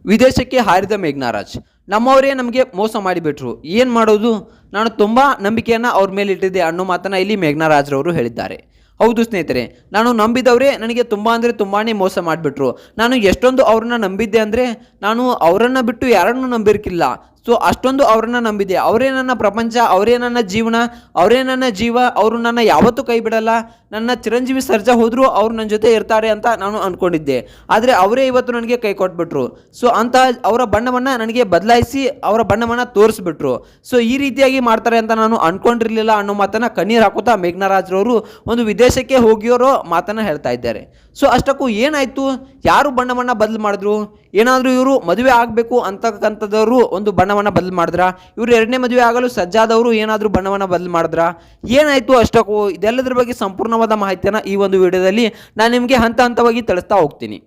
ವಿದೇಶಕ್ಕೆ ಹಾರಿದ ಮೇಘ್ನಾರಾಜ್. ನಮ್ಮವರೇ ನಮಗೆ ಮೋಸ ಮಾಡಿಬಿಟ್ರು, ಏನು ಮಾಡೋದು, ನಾನು ತುಂಬ ನಂಬಿಕೆಯನ್ನು ಅವ್ರ ಮೇಲೆ ಇಟ್ಟಿದ್ದೆ ಅನ್ನೋ ಮಾತನ್ನು ಇಲ್ಲಿ ಮೇಘ್ನಾರಾಜ್ರವರು ಹೇಳಿದ್ದಾರೆ. ಹೌದು ಸ್ನೇಹಿತರೆ, ನಾನು ನಂಬಿದವರೇ ನನಗೆ ತುಂಬ ಅಂದರೆ ತುಂಬಾ ಮೋಸ ಮಾಡಿಬಿಟ್ರು. ನಾನು ಎಷ್ಟೊಂದು ಅವ್ರನ್ನ ನಂಬಿದ್ದೆ ಅಂದರೆ ನಾನು ಅವರನ್ನು ಬಿಟ್ಟು ಯಾರನ್ನೂ ನಂಬಿರ್ಕಿಲ್ಲ. ಸೊ ಅಷ್ಟೊಂದು ಅವ್ರನ್ನ ನಂಬಿದೆ. ಅವರೇ ನನ್ನ ಪ್ರಪಂಚ, ಅವರೇ ನನ್ನ ಜೀವನ, ಅವರೇ ನನ್ನ ಜೀವ. ಅವರು ನನ್ನ ಯಾವತ್ತೂ ಕೈ ಬಿಡಲ್ಲ. ನನ್ನ ಚಿರಂಜೀವಿ ಸರ್ಜಾ ಹೋದರೂ ಅವ್ರು ನನ್ನ ಜೊತೆ ಇರ್ತಾರೆ ಅಂತ ನಾನು ಅಂದ್ಕೊಂಡಿದ್ದೆ. ಆದರೆ ಅವರೇ ಇವತ್ತು ನನಗೆ ಕೈ ಕೊಟ್ಬಿಟ್ರು. ಸೊ ಅಂತ ಅವರ ಬಣ್ಣವನ್ನು ನನಗೆ ಬದಲಾಯಿಸಿ ಅವರ ಬಣ್ಣವನ್ನು ತೋರಿಸ್ಬಿಟ್ರು. ಸೊ ಈ ರೀತಿಯಾಗಿ ಮಾಡ್ತಾರೆ ಅಂತ ನಾನು ಅಂದ್ಕೊಂಡಿರಲಿಲ್ಲ ಅನ್ನೋ ಮಾತನ್ನು ಕಣ್ಣೀರು ಹಾಕುತ್ತಾ ಮೇಘ್ನಾರಾಜ್ರವರು ಒಂದು ವಿದೇಶಕ್ಕೆ ಹೋಗಿರೋ ಮಾತನ್ನು ಹೇಳ್ತಾ ಇದ್ದಾರೆ. ಸೊ ಅಷ್ಟಕ್ಕೂ ಏನಾಯಿತು, ಯಾರು ಬಣ್ಣವನ್ನು ಬದಲು ಮಾಡಿದ್ರು? ಏನಾದರೂ ಇವರು ಮದುವೆ ಆಗಬೇಕು ಅಂತಕ್ಕಂಥದ್ದವರು ಒಂದು ಬಣ್ಣವನ್ನು ಬದಲು ಮಾಡಿದ್ರ? ಇವರು ಎರಡನೇ ಮದುವೆ ಆಗಲು ಸಜ್ಜಾದವರು ಏನಾದರೂ ಬಣ್ಣವನ್ನು ಬದಲು ಮಾಡಿದ್ರ? ಏನಾಯಿತು ಅಷ್ಟಕ್ಕೂ? ಇದೆಲ್ಲದರ ಬಗ್ಗೆ ಸಂಪೂರ್ಣವಾದ ಮಾಹಿತಿಯನ್ನು ಈ ಒಂದು ವಿಡಿಯೋದಲ್ಲಿ ನಾನು ನಿಮಗೆ ಹಂತ ಹಂತವಾಗಿ ತಿಳಿಸ್ತಾ ಹೋಗ್ತೀನಿ.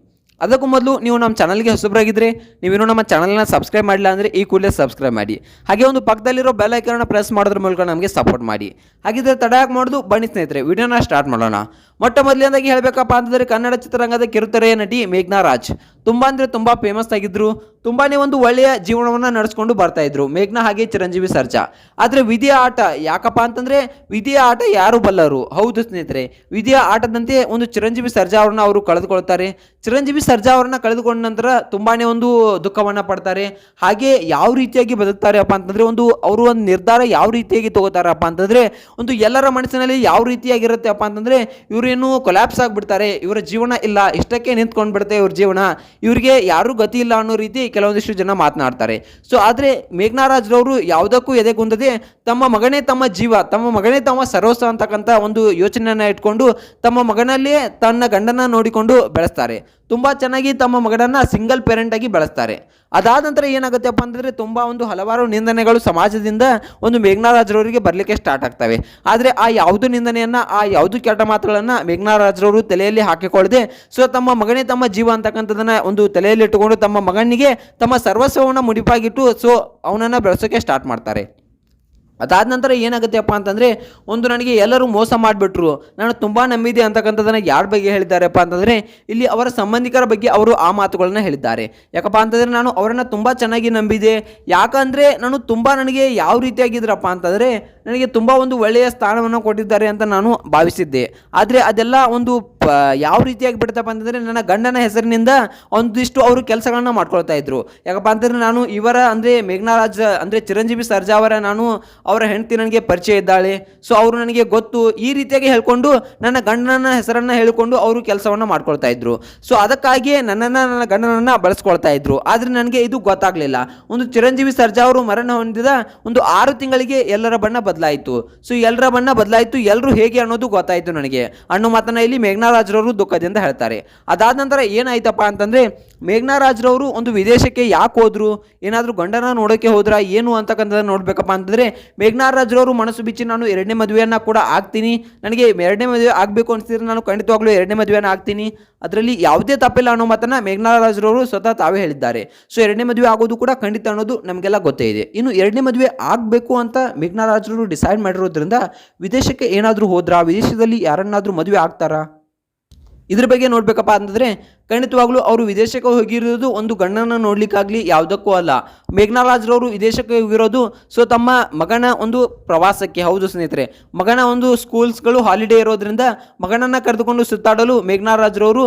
ಅದಕ್ಕೂ ಮೊದಲು ನೀವು ನಮ್ಮ ಚಾನಲ್ಗೆ ಹೊಸಬರಾಗಿದ್ದರೆ, ನೀವೇನು ನಮ್ಮ ಚಾನಲ್ನ ಸಬ್ಸ್ಕ್ರೈಬ್ ಮಾಡಿಲ್ಲ ಅಂದರೆ ಈ ಕೂಡಲೇ ಸಬ್ಸ್ಕ್ರೈಬ್ ಮಾಡಿ. ಹಾಗೆ ಒಂದು ಪಕ್ಕದಲ್ಲಿರೋ ಬೆಲ್ ಐಕಾನ್ನ ಪ್ರೆಸ್ ಮಾಡೋದ್ರ ಮೂಲಕ ನಮಗೆ ಸಪೋರ್ಟ್ ಮಾಡಿ. ಹಾಗಿದ್ರೆ ತಡ ಯಾಕೆ ಮಾಡೋದು, ಬನ್ನಿ ಸ್ನೇಹಿತರೆ ವಿಡಿಯೋನ ಸ್ಟಾರ್ಟ್ ಮಾಡೋಣ. ಮೊಟ್ಟ ಮೊದಲನೇದಾಗಿ ಹೇಳಬೇಕಪ್ಪ ಅಂತಂದರೆ ಕನ್ನಡ ಚಿತ್ರರಂಗದ ಕಿರುತೆರೆಯ ನಟಿ ಮೇಘ್ನಾರಾಜ್ ತುಂಬ ಅಂದರೆ ತುಂಬ ಫೇಮಸ್ ಆಗಿದ್ದರು. ತುಂಬಾ ಒಂದು ಒಳ್ಳೆಯ ಜೀವನವನ್ನು ನಡೆಸ್ಕೊಂಡು ಬರ್ತಾಯಿದ್ರು ಮೇಘ್ನಾ ಹಾಗೆ ಚಿರಂಜೀವಿ ಸರ್ಜಾ. ಆದರೆ ವಿಧಿಯ ಆಟ ಯಾಕಪ್ಪ ಅಂತಂದರೆ ವಿಧಿಯ ಆಟ ಯಾರು ಬಲ್ಲರು. ಹೌದು ಸ್ನೇಹಿತರೆ, ವಿಧಿಯ ಆಟದಂತೆ ಒಂದು ಚಿರಂಜೀವಿ ಸರ್ಜಾ ಅವ್ರನ್ನ ಅವರು ಕಳೆದುಕೊಳ್ತಾರೆ. ಚಿರಂಜೀವಿ ಸರ್ಜಾ ಅವ್ರನ್ನ ಕಳೆದುಕೊಂಡ ನಂತರ ತುಂಬಾ ಒಂದು ದುಃಖವನ್ನು ಪಡ್ತಾರೆ. ಹಾಗೆ ಯಾವ ರೀತಿಯಾಗಿ ಬದುಕ್ತಾರಪ್ಪ ಅಂತಂದರೆ ಅವರು ಒಂದು ನಿರ್ಧಾರ ಯಾವ ರೀತಿಯಾಗಿ ತಗೋತಾರಪ್ಪ ಅಂತಂದರೆ ಒಂದು ಎಲ್ಲರ ಮನಸ್ಸಿನಲ್ಲಿ ಯಾವ ರೀತಿಯಾಗಿರುತ್ತೆ ಅಪ್ಪ ಅಂತಂದರೆ ಇವರೇನು ಕೊಲ್ಯಾಪ್ಸ್ ಆಗಿಬಿಡ್ತಾರೆ, ಇವರ ಜೀವನ ಇಲ್ಲ, ಇಷ್ಟಕ್ಕೆ ನಿಂತ್ಕೊಂಡು ಬಿಡುತ್ತೆ ಇವ್ರ ಜೀವನ, ಇವರಿಗೆ ಯಾರೂ ಗತಿ ಇಲ್ಲ ಅನ್ನೋ ರೀತಿ ಕೆಲವೊಂದಿಷ್ಟು ಜನ ಮಾತನಾಡ್ತಾರೆ. ಸೊ ಆದರೆ ಮೇಘ್ನಾರಾಜ್ರವರು ಯಾವುದಕ್ಕೂ ಎದೆಗುಂದದೆ ತಮ್ಮ ಮಗನೇ ತಮ್ಮ ಜೀವ, ತಮ್ಮ ಮಗನೇ ತಮ್ಮ ಸರ್ವಸ್ವ ಅಂತಕ್ಕಂಥ ಒಂದು ಯೋಚನೆಯನ್ನು ಇಟ್ಕೊಂಡು ತಮ್ಮ ಮಗನಲ್ಲೇ ತನ್ನ ಗಂಡನ ನೋಡಿಕೊಂಡು ಬೆಳೆಸ್ತಾರೆ. ತುಂಬ ಚೆನ್ನಾಗಿ ತಮ್ಮ ಮಗನನ್ನು ಸಿಂಗಲ್ ಪೇರೆಂಟ್ ಆಗಿ ಬೆಳೆಸ್ತಾರೆ. ಅದಾದ ನಂತರ ಏನಾಗುತ್ತೆಪ್ಪ ಅಂತಂದರೆ ತುಂಬ ಒಂದು ಹಲವಾರು ನಿಂದನೆಗಳು ಸಮಾಜದಿಂದ ಒಂದು ಮೇಘ್ನಾರಾಜ್ರವರಿಗೆ ಬರಲಿಕ್ಕೆ ಸ್ಟಾರ್ಟ್ ಆಗ್ತವೆ. ಆದರೆ ಆ ಯಾವುದು ನಿಂದನೆಯನ್ನು, ಆ ಯಾವುದು ಕೆಟ್ಟ ಮಾತುಗಳನ್ನು ಮೇಘ್ನಾರಾಜ್ರವರು ತಲೆಯಲ್ಲಿ ಹಾಕಿಕೊಳ್ಳದೆ ಸೊ ತಮ್ಮ ಮಗನೇ ತಮ್ಮ ಜೀವ ಅಂತಕ್ಕಂಥದ್ದನ್ನು ಒಂದು ತಲೆಯಲ್ಲಿ ಇಟ್ಟುಕೊಂಡು ತಮ್ಮ ಮಗನಿಗೆ ತಮ್ಮ ಸರ್ವಸ್ವವನ್ನು ಮುಡಿಪಾಗಿಟ್ಟು ಸೊ ಅವನನ್ನು ಬೆಳೆಸೋಕ್ಕೆ ಸ್ಟಾರ್ಟ್ ಮಾಡ್ತಾರೆ. ಅದಾದ ನಂತರ ಏನಾಗುತ್ತೆಪ್ಪ ಅಂತಂದರೆ ನನಗೆ ಎಲ್ಲರೂ ಮೋಸ ಮಾಡಿಬಿಟ್ರು, ನಾನು ತುಂಬ ನಂಬಿದೆ ಅಂತಕ್ಕಂಥದ್ದನ್ನು ಯಾರ ಬಗ್ಗೆ ಹೇಳಿದ್ದಾರಪ್ಪ ಅಂತಂದರೆ ಇಲ್ಲಿ ಅವರ ಸಂಬಂಧಿಕರ ಬಗ್ಗೆ ಅವರು ಆ ಮಾತುಗಳನ್ನು ಹೇಳಿದ್ದಾರೆ. ಯಾಕಪ್ಪ ಅಂತಂದರೆ ನಾನು ಅವರನ್ನು ತುಂಬ ಚೆನ್ನಾಗಿ ನಂಬಿದೆ. ಯಾಕಂದರೆ ನನಗೆ ಯಾವ ರೀತಿಯಾಗಿದ್ರಪ್ಪ ಅಂತಂದರೆ ನನಗೆ ತುಂಬ ಒಂದು ಒಳ್ಳೆಯ ಸ್ಥಾನವನ್ನು ಕೊಟ್ಟಿದ್ದಾರೆ ಅಂತ ನಾನು ಭಾವಿಸಿದ್ದೆ. ಆದರೆ ಅದೆಲ್ಲ ಯಾವ ರೀತಿಯಾಗಿ ಬಿಡ್ತಪ್ಪ ಅಂತಂದರೆ ನನ್ನ ಗಂಡನ ಹೆಸರಿನಿಂದ ಒಂದಿಷ್ಟು ಅವರು ಕೆಲಸಗಳನ್ನ ಮಾಡ್ಕೊಳ್ತಾ ಇದ್ರು. ಯಾಕಪ್ಪ ಅಂತಂದರೆ ನಾನು ಇವರ ಅಂದರೆ ಮೇಘ್ನಾರಾಜ್ ಅಂದರೆ ಚಿರಂಜೀವಿ ಸರ್ಜಾ ಅವರ ಹೆಂಡತಿ ನನಗೆ ಪರಿಚಯ ಇದ್ದಾಳೆ, ಸೊ ಅವರು ನನಗೆ ಗೊತ್ತು, ಈ ರೀತಿಯಾಗಿ ಹೇಳ್ಕೊಂಡು ನನ್ನ ಗಂಡನ ಹೆಸರನ್ನು ಹೇಳಿಕೊಂಡು ಅವರು ಕೆಲಸವನ್ನು ಮಾಡ್ಕೊಳ್ತಾ ಇದ್ರು. ಸೊ ಅದಕ್ಕಾಗಿಯೇ ನನ್ನ ಗಂಡನನ್ನು ಬಳಸ್ಕೊಳ್ತಾ ಇದ್ರು. ಆದರೆ ನನಗೆ ಇದು ಗೊತ್ತಾಗಲಿಲ್ಲ. ಚಿರಂಜೀವಿ ಸರ್ಜಾ ಅವರು ಮರಣ ಹೊಂದಿದ 6 ತಿಂಗಳಿಗೆ ಎಲ್ಲರ ಬಣ್ಣ ಬದಲಾಯಿತು. ಸೊ ಎಲ್ಲರ ಬಣ್ಣ ಬದಲಾಯಿತು, ಎಲ್ಲರೂ ಹೇಗೆ ಅನ್ನೋದು ಗೊತ್ತಾಯಿತು ನನಗೆ ಅನ್ನೋ ಮಾತನ್ನ ಇಲ್ಲಿ ಮೇಘ್ನಾರಾಜ್ರವರು ದುಃಖದಿಂದ ಹೇಳ್ತಾರೆ. ಅದಾದ ನಂತರ ಏನಾಯ್ತಪ್ಪ ಅಂತಂದರೆ ಮೇಘ್ನಾರಾಜ್ರವರು ವಿದೇಶಕ್ಕೆ ಯಾಕೆ ಹೋದ್ರು, ಏನಾದರೂ ಗಂಡನ ನೋಡೋಕ್ಕೆ ಹೋದ್ರಾ ಏನು ಅಂತಕ್ಕಂಥದ್ದು ನೋಡ್ಬೇಕಪ್ಪ ಅಂತಂದರೆ ಮೇಘ್ನಾರಾಜ್ರವರು ಮನಸ್ಸು ಬಿಚ್ಚಿ ನಾನು 2ನೇ ಮದುವೆಯನ್ನು ಕೂಡ ಆಗ್ತೀನಿ, ನನಗೆ 2ನೇ ಮದುವೆ ಆಗಬೇಕು ಅನಿಸಿದ್ರೆ ನಾನು ಖಂಡಿತವಾಗ್ಲೂ 2ನೇ ಮದುವೆಯನ್ನು ಆಗ್ತೀನಿ, ಅದರಲ್ಲಿ ಯಾವುದೇ ತಪ್ಪಿಲ್ಲ ಅನ್ನೋ ಮಾತನ್ನು ಮೇಘ್ನಾರಾಜ್ರವರು ಸ್ವತಃ ತಾವೇ ಹೇಳಿದ್ದಾರೆ. ಸೊ 2ನೇ ಮದುವೆ ಆಗೋದು ಕೂಡ ಖಂಡಿತ ಅನ್ನೋದು ನಮಗೆಲ್ಲ ಗೊತ್ತೇ ಇದೆ. ಇನ್ನು 2ನೇ ಮದುವೆ ಆಗಬೇಕು ಅಂತ ಮೇಘ್ನಾರಾಜ್ರವರು ಡಿಸೈಡ್ ಮಾಡಿರೋದ್ರಿಂದ ವಿದೇಶಕ್ಕೆ ಏನಾದರೂ ಹೋದ್ರಾ, ವಿದೇಶದಲ್ಲಿ ಯಾರನ್ನಾದರೂ ಮದುವೆ ಆಗ್ತಾರಾ, ಇದ್ರ ಬಗ್ಗೆ ನೋಡ್ಬೇಕಪ್ಪ ಅಂತಂದರೆ ಖಂಡಿತವಾಗ್ಲೂ ಅವರು ವಿದೇಶಕ್ಕೆ ಹೋಗಿರೋದು ಗಂಡನ ನೋಡ್ಲಿಕ್ಕಾಗಲಿ ಯಾವುದಕ್ಕೂ ಅಲ್ಲ. ಮೇಘ್ನಾರಾಜ್ರವರು ವಿದೇಶಕ್ಕೆ ಹೋಗಿರೋದು ಸೊ ತಮ್ಮ ಮಗನ ಪ್ರವಾಸಕ್ಕೆ. ಹೌದು ಸ್ನೇಹಿತರೆ, ಮಗನ ಸ್ಕೂಲ್ಸ್ಗಳು ಹಾಲಿಡೇ ಇರೋದ್ರಿಂದ ಮಗನನ್ನು ಕರೆದುಕೊಂಡು ಸುತ್ತಾಡಲು ಮೇಘ್ನಾರಾಜ್ರವರು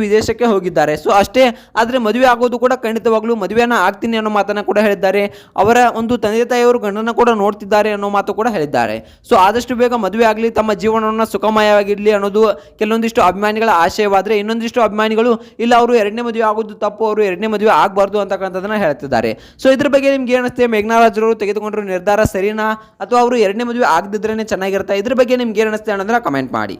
ವಿದೇಶಕ್ಕೆ ಹೋಗಿದ್ದಾರೆ. ಸೊ ಅಷ್ಟೇ. ಆದರೆ ಮದುವೆ ಆಗೋದು ಕೂಡ ಖಂಡಿತವಾಗ್ಲೂ ಮದುವೆನ ಆಗ್ತೀನಿ ಅನ್ನೋ ಮಾತನ್ನು ಕೂಡ ಹೇಳಿದ್ದಾರೆ. ಅವರ ತಂದೆ ತಾಯಿಯವರು ಗಂಡನ ಕೂಡ ನೋಡ್ತಿದ್ದಾರೆ ಅನ್ನೋ ಮಾತು ಕೂಡ ಹೇಳಿದ್ದಾರೆ. ಸೊ ಆದಷ್ಟು ಬೇಗ ಮದುವೆ ಆಗಲಿ, ತಮ್ಮ ಜೀವನವನ್ನು ಸುಖಮಯವಾಗಿರಲಿ ಅನ್ನೋದು ಕೆಲವೊಂದಿಷ್ಟು ಅಭಿಮಾನಿಗಳ ಆಶಯವಾದರೆ, ಇನ್ನೊಂದಿಷ್ಟು ಅಭಿಮಾನಿಗಳು ಇಲ್ಲ ಅವರು 2ನೇ ಮದುವೆ ಆಗೋದು ತಪ್ಪು, ಅವರು 2ನೇ ಮದುವೆ ಆಗಬಾರ್ದು ಅಂತಕ್ಕಂಥದ್ದನ್ನ ಹೇಳ್ತಿದ್ದಾರೆ. ಸೊ ಇದ್ರ ಬಗ್ಗೆ ನಿಮ್ಗೆ ಏನಿಸುತ್ತೆ, ಮೇಘ್ನಾರಾಜ್ರವರು ತೆಗೆದುಕೊಂಡಿರೋ ನಿರ್ಧಾರ ಸರಿನಾ ಅಥವಾ ಅವರು 2ನೇ ಮದುವೆ ಆಗದಿದ್ರೇ ಚೆನ್ನಾಗಿರುತ್ತೆ? ಇದ್ರ ಬಗ್ಗೆ ನಿಮ್ಗೆ ಏನಿಸುತ್ತೆ ಅನ್ನೋದನ್ನ ಕಮೆಂಟ್ ಮಾಡಿ.